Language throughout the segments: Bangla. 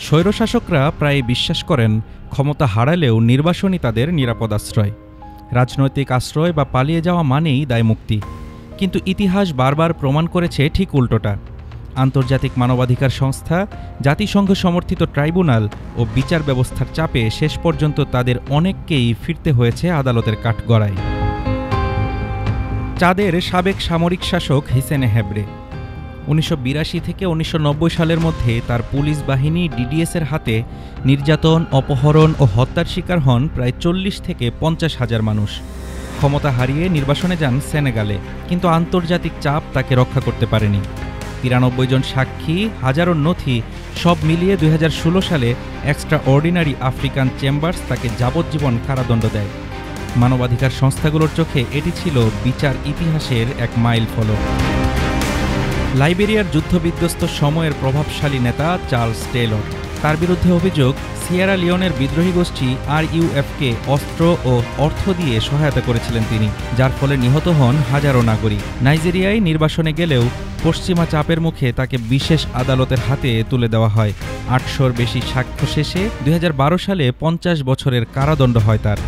স্বৈরশাসকরা প্রায় বিশ্বাস করেন ক্ষমতা হারালেও নির্বাসনই তাদের নিরাপদ আশ্রয়। রাজনৈতিক আশ্রয় বা পালিয়ে যাওয়া মানেই দায়মুক্তি। কিন্তু ইতিহাস বারবার প্রমাণ করেছে ঠিক উল্টোটা। আন্তর্জাতিক মানবাধিকার সংস্থা, জাতিসংঘ সমর্থিত ট্রাইব্যুনাল ও বিচার ব্যবস্থার চাপে শেষ পর্যন্ত তাদের অনেককেই ফিরতে হয়েছে আদালতের কাঠগড়ায়। চাদের সাবেক সামরিক শাসক হিসেনে হেবরে ১৯৮২ থেকে ১৯৯০ সালের মধ্যে তার পুলিশ বাহিনী ডিডিএসের হাতে নির্যাতন, অপহরণ ও হত্যার শিকার হন প্রায় ৪০ থেকে ৫০ হাজার মানুষ। ক্ষমতা হারিয়ে নির্বাসনে যান সেনেগালে, কিন্তু আন্তর্জাতিক চাপ তাকে রক্ষা করতে পারেনি। ৯৩ জন সাক্ষী, হাজারো নথি, সব মিলিয়ে ২০১৬ সালে এক্সট্রা অর্ডিনারি আফ্রিকান চেম্বার্স তাকে যাবজ্জীবন কারাদণ্ড দেয়। মানবাধিকার সংস্থাগুলোর চোখে এটি ছিল বিচার ইতিহাসের এক মাইল ফলক। লাইবেরিয়ার যুদ্ধবিধ্বস্ত সময়ের প্রভাবশালী নেতা চার্লস টেইলর, তার বিরুদ্ধে অভিযোগ সিয়েরা লিওনের বিদ্রোহী গোষ্ঠী RUF-কে অস্ত্র ও অর্থ দিয়ে সহায়তা করেছিলেন তিনি, যার ফলে নিহত হন হাজারো নাগরিক। নাইজেরিয়ায় নির্বাসনে গেলেও পশ্চিমা চাপের মুখে তাকে বিশেষ আদালতের হাতে তুলে দেওয়া হয়। ৮০০-র বেশি সাক্ষ্য শেষে ২০১২ সালে ৫০ বছরের কারাদণ্ড হয় তার।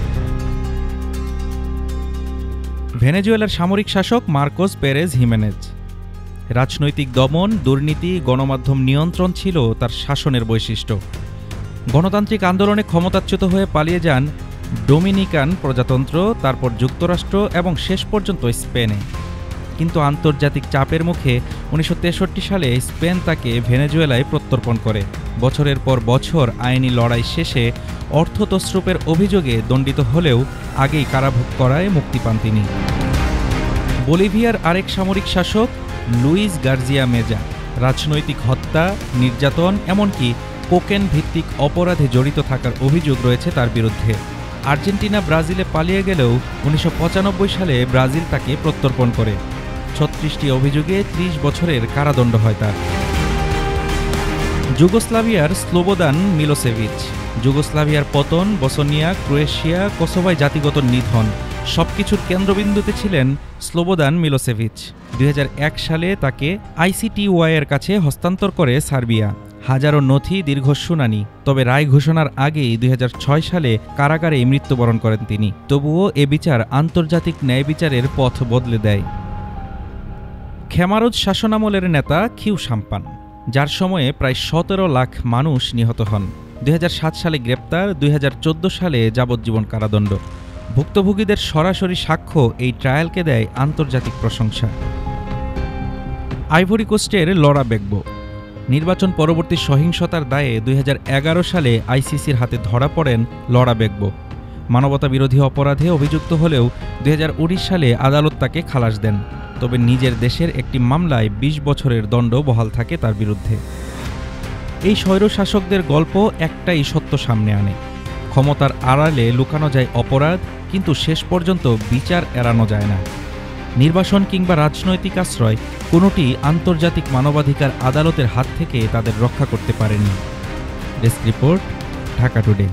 ভেনেজুয়েলার সামরিক শাসক মার্কোস পেরেজ হিমেনেজ। রাজনৈতিক দমন, দুর্নীতি, গণমাধ্যম নিয়ন্ত্রণ ছিল তার শাসনের বৈশিষ্ট্য। গণতান্ত্রিক আন্দোলনে ক্ষমতাচ্যুত হয়ে পালিয়ে যান ডোমিনিকান প্রজাতন্ত্র, তারপর যুক্তরাষ্ট্র এবং শেষ পর্যন্ত স্পেনে। কিন্তু আন্তর্জাতিক চাপের মুখে ১৯৬৩ সালে স্পেন তাকে ভেনেজুয়েলায় প্রত্যর্পণ করে। বছরের পর বছর আইনি লড়াই শেষে অর্থতছরূপের অভিযোগে দণ্ডিত হলেও আগেই কারাভোগ করায় মুক্তি পান তিনি। বলিভিয়ার আরেক সামরিক শাসক লুইস গার্জিয়া মেজা, রাজনৈতিক হত্যা, নির্যাতন, এমনকি কোকেন ভিত্তিক অপরাধে জড়িত থাকার অভিযোগ রয়েছে তার বিরুদ্ধে। আর্জেন্টিনা, ব্রাজিলে পালিয়ে গেলেও ১৯৯৫ সালে ব্রাজিল তাকে প্রত্যর্পণ করে। ৩৬টি অভিযোগে ৩০ বছরের কারাদণ্ড হয় তার। যুগোস্লাভিয়ার স্লোবোদান মিলোসেভিচ। যুগোস্লাভিয়ার পতন, বসনিয়া, ক্রোয়েশিয়া, কোসোভোয় জাতিগত নিধন, সবকিছুর কেন্দ্রবিন্দুতে ছিলেন স্লোবোদান মিলোসেভিচ। ২০০১ সালে তাকে ICTY-এর কাছে হস্তান্তর করে সার্বিয়া। হাজারো নথি, দীর্ঘ শুনানি, তবে রায় ঘোষণার আগেই ২০০৬ সালে কারাগারে মৃত্যুবরণ করেন তিনি। তবুও এ বিচার আন্তর্জাতিক ন্যায় বিচারের পথ বদলে দেয়। খেমারুজ শাসনামলের নেতা খিউ সাম্পান, যার সময়ে প্রায় ১৭ লাখ মানুষ নিহত হন। ২০০৭ সালে গ্রেপ্তার, ২০১৪ সালে যাবজ্জীবন কারাদণ্ড। ভুক্তভোগীদের সরাসরি সাক্ষ্য এই ট্রায়ালকে দেয় আন্তর্জাতিক প্রশংসা। আইভরি কোস্টের লরা বেগবো, নির্বাচন পরবর্তী সহিংসতার দায়ে ২০১১ সালে ICCর হাতে ধরা পড়েন লরা বেগবো। মানবতা বিরোধী অপরাধে অভিযুক্ত হলেও ২০১৯ সালে আদালত তাকে খালাস দেন। তবে নিজের দেশের একটি মামলায় ২০ বছরের দণ্ড বহাল থাকে তার বিরুদ্ধে। এই স্বৈরশাসকদের গল্প একটাই সত্য সামনে আনে: ক্ষমতার আড়ালে লুকানো যায় অপরাধ, কিন্তু শেষ পর্যন্ত বিচার এড়ানো যায় না। নির্বাসন কিংবা রাজনৈতিক আশ্রয়, কোনোটি আন্তর্জাতিক মানবাধিকার আদালতের হাত থেকে তাদের রক্ষা করতে পারেনি। Desk report, Dhaka today.